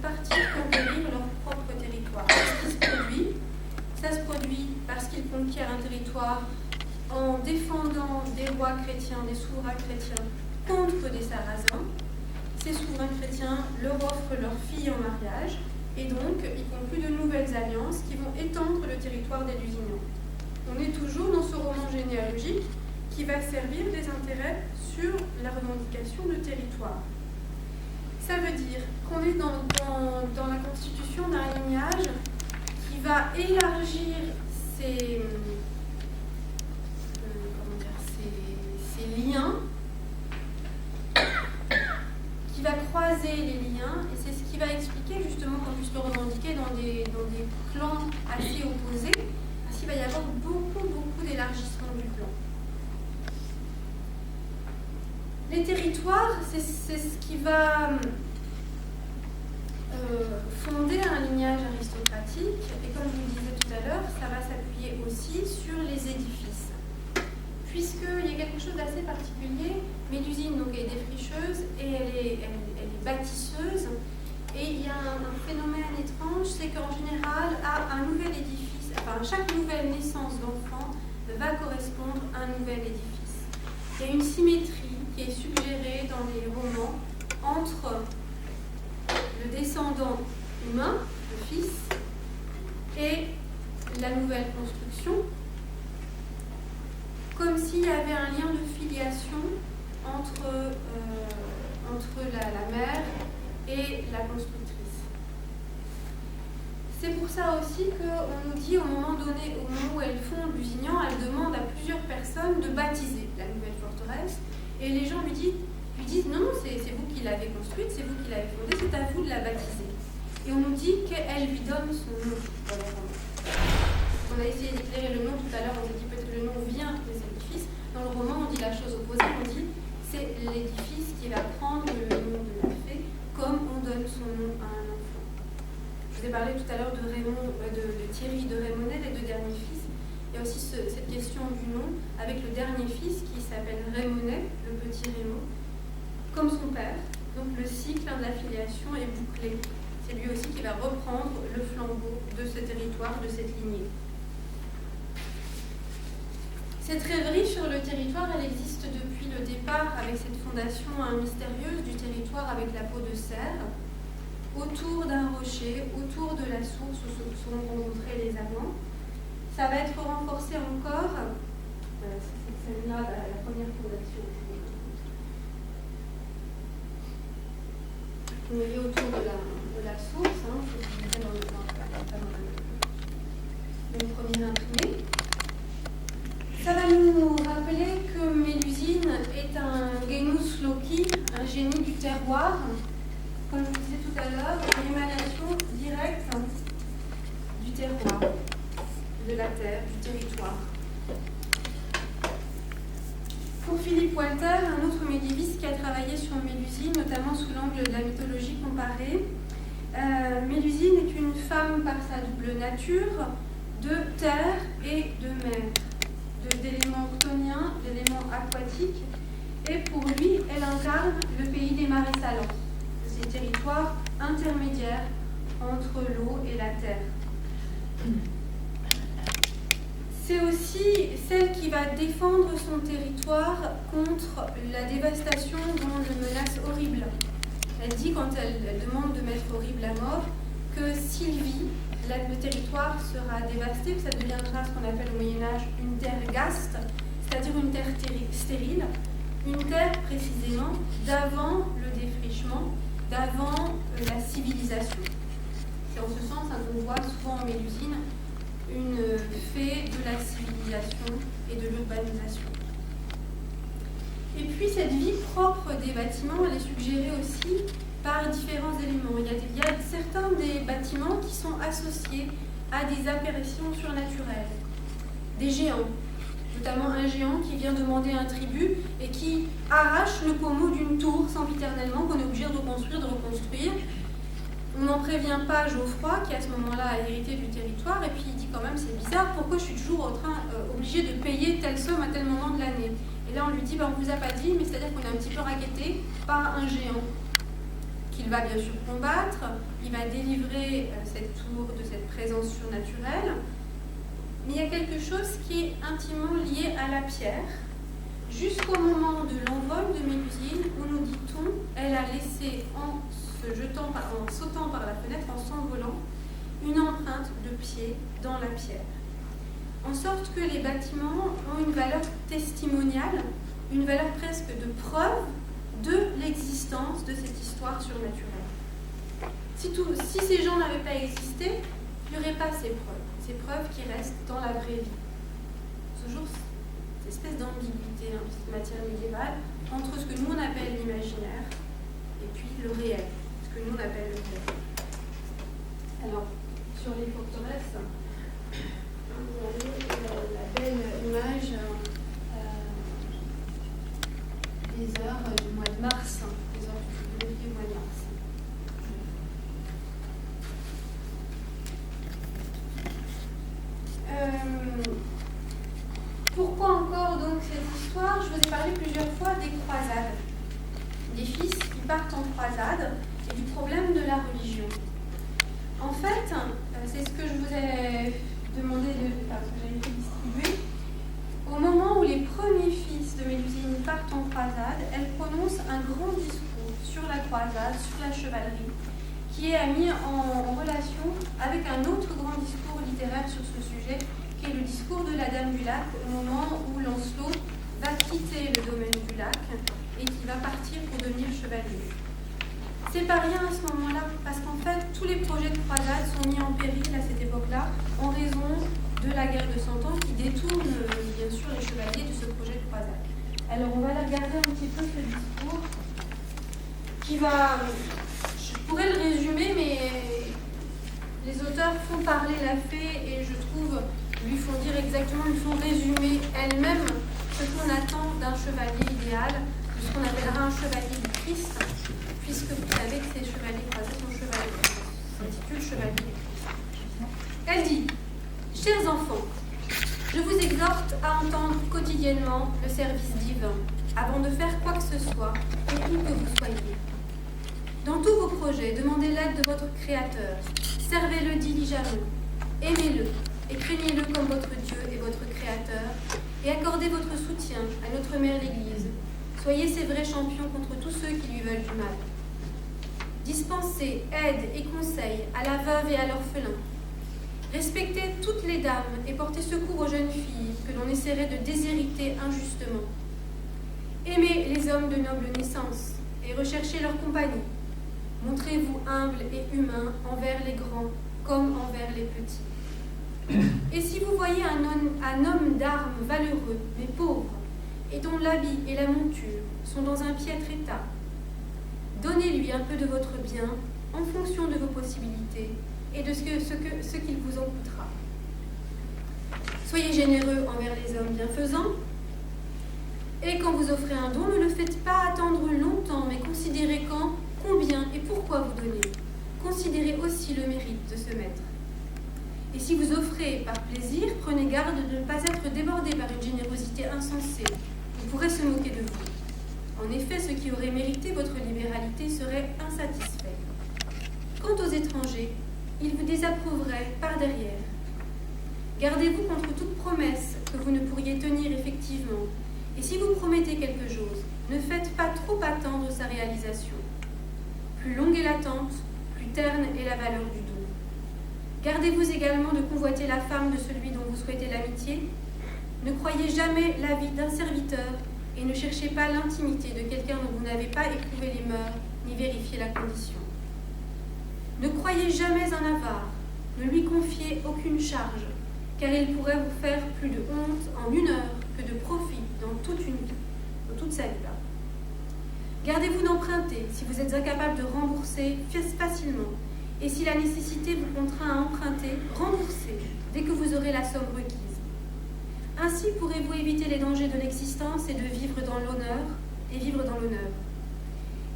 partir conquérir leur propre territoire. Qu'est-ce qui se produit? Ça se produit parce qu'ils conquièrent un territoire en défendant des rois chrétiens, des souverains chrétiens contre des sarrasins. Ces souverains chrétiens leur offrent leurs filles en mariage et donc ils concluent de nouvelles alliances qui vont étendre le territoire des Lusignans. On est toujours dans ce roman généalogique qui va servir des intérêts sur la revendication de territoire. Ça veut dire qu'on est dans la constitution d'un lignage qui va élargir ses liens, qui va croiser les liens, et c'est ce qui va expliquer justement qu'on puisse le revendiquer dans des clans assez opposés, parce qu'il va y avoir beaucoup d'élargissement du clan. Les territoires, c'est ce qui va fonder un lignage aristocratique, et comme je vous le disais tout à l'heure, ça va s'appuyer aussi sur les édifices. Puisqu'il y a quelque chose d'assez particulier, Mélusine donc, est défricheuse et elle est bâtisseuse, et il y a un phénomène étrange, c'est qu'en général, à un nouvel édifice, enfin chaque nouvelle naissance d'enfant va correspondre à un nouvel édifice. Il y a une symétrie qui est suggérée dans les romans entre le descendant humain, le fils, et la nouvelle construction, comme s'il y avait un lien de filiation entre la mère et la constructrice. C'est pour ça aussi qu'on nous dit au moment donné, au moment où elles fondent Lusignan, elles demandent à plusieurs personnes de baptiser la nouvelle forteresse, et les gens lui disent non, c'est vous qui l'avez construite, c'est vous qui l'avez fondée, c'est à vous de la baptiser. Et on nous dit qu'elle lui donne son nom dans le roman. On a essayé d'éclairer le nom tout à l'heure, on s'est dit peut-être que le nom vient des édifices. Dans le roman, on dit la chose opposée, on dit c'est l'édifice qui va prendre le nom de la fée, comme on donne son nom à un enfant. Je vous ai parlé tout à l'heure de Thierry de Rémonet, les deux derniers fils. Il y a aussi cette question du nom, avec le dernier fils qui s'appelle Rémonet, le petit Raymond, comme son père. Donc le cycle de la filiation est bouclé. C'est lui aussi qui va reprendre le flambeau de ce territoire, de cette lignée. Cette rêverie sur le territoire, elle existe depuis le départ avec cette fondation mystérieuse du territoire avec la peau de cerf, autour d'un rocher, autour de la source où se sont rencontrés les amants. Ça va être renforcé encore, c'est celle-là, la première fondation. On est autour de la source, c'est dans le premier imprimé. Ça va nous rappeler que Mélusine est un genus loci, un génie du terroir, comme je vous disais tout à l'heure, une émanation directe du terroir, de la terre, du territoire. Pour Philippe Walter, un autre médiéviste qui a travaillé sur Mélusine, notamment sous l'angle de la mythologie comparée, Mélusine est une femme par sa double nature de terre et de mer, d'éléments octoniens, d'éléments aquatiques, et pour lui, elle incarne le pays des marais salants, ces territoires intermédiaires entre l'eau et la terre. C'est aussi celle qui va défendre son territoire contre la dévastation dont le menace horrible. Elle dit, quand elle demande de mettre horrible à mort, que Sylvie, le territoire sera dévasté, que ça deviendra ce qu'on appelle au Moyen-Âge une terre gaste, c'est-à-dire une terre stérile, une terre précisément d'avant le défrichement, d'avant la civilisation. C'est en ce sens qu'on voit souvent en Mélusine une fée de la civilisation et de l'urbanisation. Et puis cette vie propre des bâtiments, elle est suggérée aussi par différents éléments. Il y a certains des bâtiments qui sont associés à des apparitions surnaturelles, des géants, notamment un géant qui vient demander un tribut et qui arrache le pommeau d'une tour sempiternellement qu'on est obligé de reconstruire, de reconstruire. On n'en prévient pas Geoffroy, qui à ce moment-là a hérité du territoire, et puis il dit quand même c'est bizarre, pourquoi je suis toujours obligé de payer telle somme à tel moment de l'année. Et là on lui dit on ne vous a pas dit, mais c'est-à-dire qu'on est un petit peu raquetté par un géant qu'il va bien sûr combattre, il va délivrer cette tour de cette présence surnaturelle. Mais il y a quelque chose qui est intimement lié à la pierre, jusqu'au moment de l'envol de Mélusine, où nous dit-on, elle a laissé en sautant par la fenêtre, en s'envolant, une empreinte de pied dans la pierre. En sorte que les bâtiments ont une valeur testimoniale, une valeur presque de preuve de l'existence de cette histoire surnaturelle. Si ces gens n'avaient pas existé, il n'y aurait pas ces preuves qui restent dans la vraie vie. Toujours cette espèce d'ambiguïté en matière médiévale entre ce que nous on appelle l'imaginaire et puis le réel, ce que nous on appelle le réel. Alors, sur les forteresses, vous avez la belle image des heures du mois de mars, des heures du mois de mars. Pourquoi encore donc cette histoire? Je vous ai parlé plusieurs fois des croisades, des fils qui partent en croisade et du problème de la religion. En fait, c'est ce que je vous ai demandé que j'avais fait distribuer. Au moment où les premiers fils de Mélusine partent en croisade, elle prononce un grand discours sur la croisade, sur la chevalerie, qui est mis en relation avec un autre grand discours littéraire sur ce sujet, qui est le discours de la Dame du Lac, au moment où Lancelot va quitter le domaine du lac et qui va partir pour devenir chevalier. C'est pas rien à ce moment-là, parce qu'en fait, tous les projets de croisade sont mis en péril à cette époque-là, en raison de la guerre de 100 ans qui détourne bien sûr les chevaliers de ce projet de croisade. Alors on va aller regarder un petit peu ce discours qui va... Je pourrais le résumer, mais les auteurs font parler la fée et je trouve lui font dire exactement, lui font résumer elles-mêmes ce qu'on attend d'un chevalier idéal, de ce qu'on appellera un chevalier du Christ, puisque vous savez que ces chevaliers croisés sont chevaliers, s'intitule chevalier du Christ. Elle dit: chers enfants, je vous exhorte à entendre quotidiennement le service divin, avant de faire quoi que ce soit, et où que vous soyez. Dans tous vos projets, demandez l'aide de votre Créateur, servez-le diligemment, aimez-le, et craignez-le comme votre Dieu et votre Créateur, et accordez votre soutien à notre Mère l'Église. Soyez ses vrais champions contre tous ceux qui lui veulent du mal. Dispensez aide et conseil à la veuve et à l'orphelin. Respectez toutes les dames et portez secours aux jeunes filles que l'on essaierait de déshériter injustement. Aimez les hommes de noble naissance et recherchez leur compagnie. Montrez-vous humble et humain envers les grands comme envers les petits. Et si vous voyez un homme d'armes valeureux mais pauvre, et dont l'habit et la monture sont dans un piètre état, donnez-lui un peu de votre bien en fonction de vos possibilités et de ce qu'il vous en coûtera. Soyez généreux envers les hommes bienfaisants, et quand vous offrez un don, ne le faites pas attendre longtemps, mais considérez quand, combien et pourquoi vous donnez. Considérez aussi le mérite de ce maître. Et si vous offrez par plaisir, prenez garde de ne pas être débordé par une générosité insensée. On pourrait se moquer de vous. En effet, ce qui aurait mérité votre libéralité serait insatisfait. Quant aux étrangers, ils vous désapprouveraient par derrière. Gardez-vous contre toute promesse que vous ne pourriez tenir effectivement. Et si vous promettez quelque chose, ne faites pas trop attendre sa réalisation. Plus longue est l'attente, plus terne est la valeur du don. Gardez-vous également de convoiter la femme de celui dont vous souhaitez l'amitié. Ne croyez jamais la vie d'un serviteur et ne cherchez pas l'intimité de quelqu'un dont vous n'avez pas éprouvé les mœurs ni vérifié la condition. Ne croyez jamais un avare, ne lui confiez aucune charge, car il pourrait vous faire plus de honte en une heure que de profit dans toute une vie, dans toute sa vie. Gardez-vous d'emprunter si vous êtes incapable de rembourser facilement. Et si la nécessité vous contraint à emprunter, remboursez dès que vous aurez la somme requise. Ainsi pourrez-vous éviter les dangers de l'existence et vivre dans l'honneur.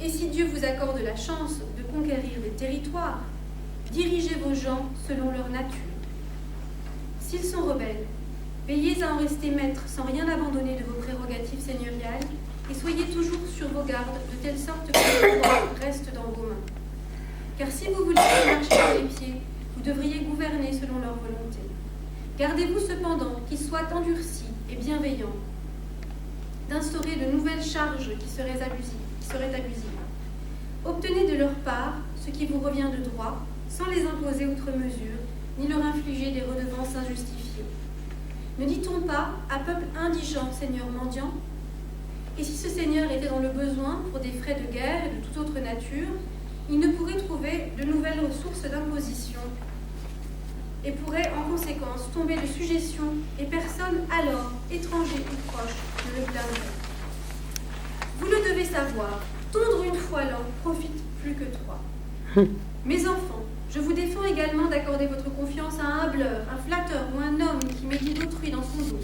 Et si Dieu vous accorde la chance de conquérir des territoires, dirigez vos gens selon leur nature. S'ils sont rebelles, veillez à en rester maîtres sans rien abandonner de vos prérogatives seigneuriales et soyez toujours sur vos gardes, de telle sorte que le pouvoir reste dans vos mains. Car si vous voulez marcher sur les pieds, vous devriez gouverner selon leur volonté. Gardez-vous cependant qu'ils soient endurcis et bienveillants, d'instaurer de nouvelles charges qui seraient abusives. Obtenez de leur part ce qui vous revient de droit, sans les imposer outre mesure, ni leur infliger des redevances injustifiées. Ne dit-on pas à peuple indigent, seigneur mendiant? Et si ce seigneur était dans le besoin pour des frais de guerre et de toute autre nature, il ne pourrait trouver de nouvelles ressources d'imposition et pourrait en conséquence tomber de sujétion, et personne alors, étranger ou proche, ne le plaindrait. Vous le devez savoir, tondre une fois l'an profite plus que trois. Mes enfants, je vous défends également d'accorder votre confiance à un hâbleur, un flatteur ou un homme qui médit d'autrui dans son dos.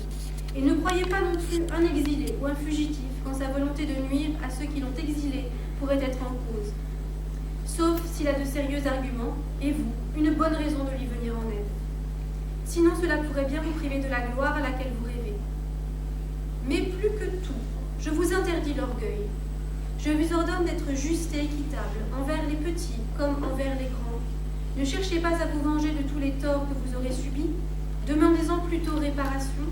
Et ne croyez pas non plus un exilé ou un fugitif quand sa volonté de nuire à ceux qui l'ont exilé pourrait être en cause. Sauf s'il a de sérieux arguments, et vous, une bonne raison de lui venir en aide. Sinon, cela pourrait bien vous priver de la gloire à laquelle vous rêvez. Mais plus que tout, je vous interdis l'orgueil. Je vous ordonne d'être juste et équitable envers les petits comme envers les grands. Ne cherchez pas à vous venger de tous les torts que vous aurez subis. Demandez-en plutôt réparation.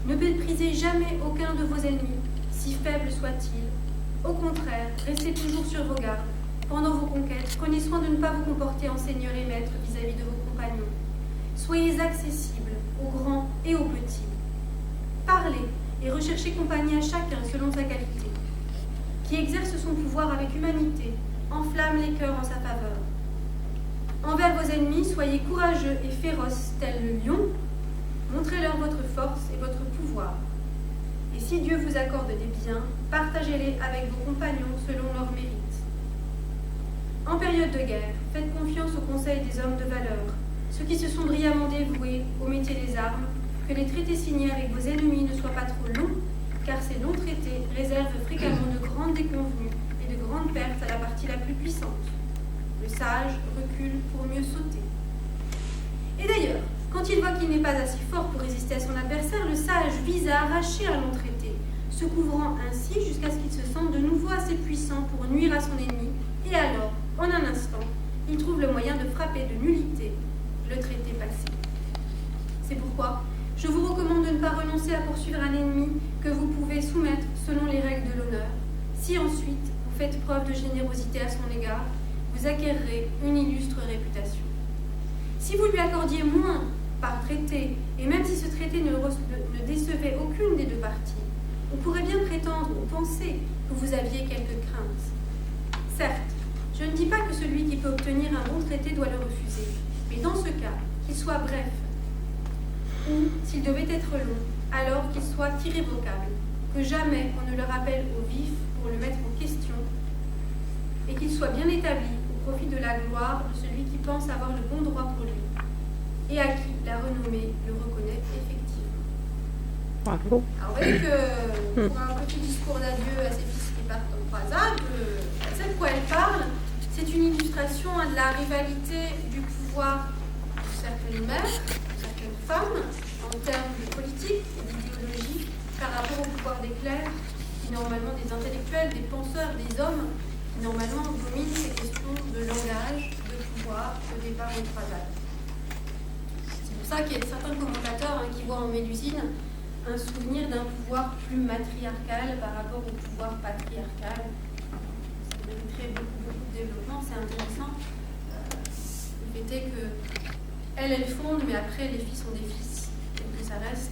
Ne méprisez jamais aucun de vos ennemis, si faible soit-il. Au contraire, restez toujours sur vos gardes. Pendant vos conquêtes, prenez soin de ne pas vous comporter en seigneur et maître vis-à-vis de vos compagnons. Soyez accessibles aux grands et aux petits. Parlez et recherchez compagnie à chacun selon sa qualité. Qui exerce son pouvoir avec humanité, enflamme les cœurs en sa faveur. Envers vos ennemis, soyez courageux et féroces tel le lion. Montrez-leur votre force et votre pouvoir. Et si Dieu vous accorde des biens, partagez-les avec vos compagnons selon leur mérite. En période de guerre, faites confiance aux conseils des hommes de valeur, ceux qui se sont brillamment dévoués au métier des armes, que les traités signés avec vos ennemis ne soient pas trop longs, car ces longs traités réservent fréquemment de grandes déconvenues et de grandes pertes à la partie la plus puissante. Le sage recule pour mieux sauter. Et d'ailleurs, quand il voit qu'il n'est pas assez fort pour résister à son adversaire, le sage vise à arracher un long traité, se couvrant ainsi jusqu'à ce qu'il se sente de nouveau assez puissant pour nuire à son ennemi, et alors, en un instant, il trouve le moyen de frapper de nullité le traité passé. C'est pourquoi je vous recommande de ne pas renoncer à poursuivre un ennemi que vous pouvez soumettre selon les règles de l'honneur. Si ensuite vous faites preuve de générosité à son égard, vous acquerrez une illustre réputation. Si vous lui accordiez moins par traité, et même si ce traité ne décevait aucune des deux parties, on pourrait bien prétendre ou penser que vous aviez quelques craintes. Certes, je ne dis pas que celui qui peut obtenir un bon traité doit le refuser, mais dans ce cas, qu'il soit bref, ou, s'il devait être long, alors qu'il soit irrévocable, que jamais on ne le rappelle au vif pour le mettre en question, et qu'il soit bien établi au profit de la gloire de celui qui pense avoir le bon droit pour lui, et à qui la renommée le reconnaît effectivement. Bravo. Alors vous voyez que pour un petit discours d'adieu à ses fils qui partent en croisade, celle de quoi elle parle, c'est une illustration de la rivalité du pouvoir de certaines mères, de certaines femmes, en termes de politique et d'idéologie, par rapport au pouvoir des clercs, qui normalement des intellectuels, des penseurs, des hommes, qui normalement dominent ces questions de langage, de pouvoir, au départ en croisade. C'est pour ça qu'il y a certains commentateurs qui voient en Mélusine un souvenir d'un pouvoir plus matriarcal par rapport au pouvoir patriarcal. Ça mériterait beaucoup de développement, c'est intéressant. Le fait est que elle fonde, mais après les filles sont des fils. Donc que ça reste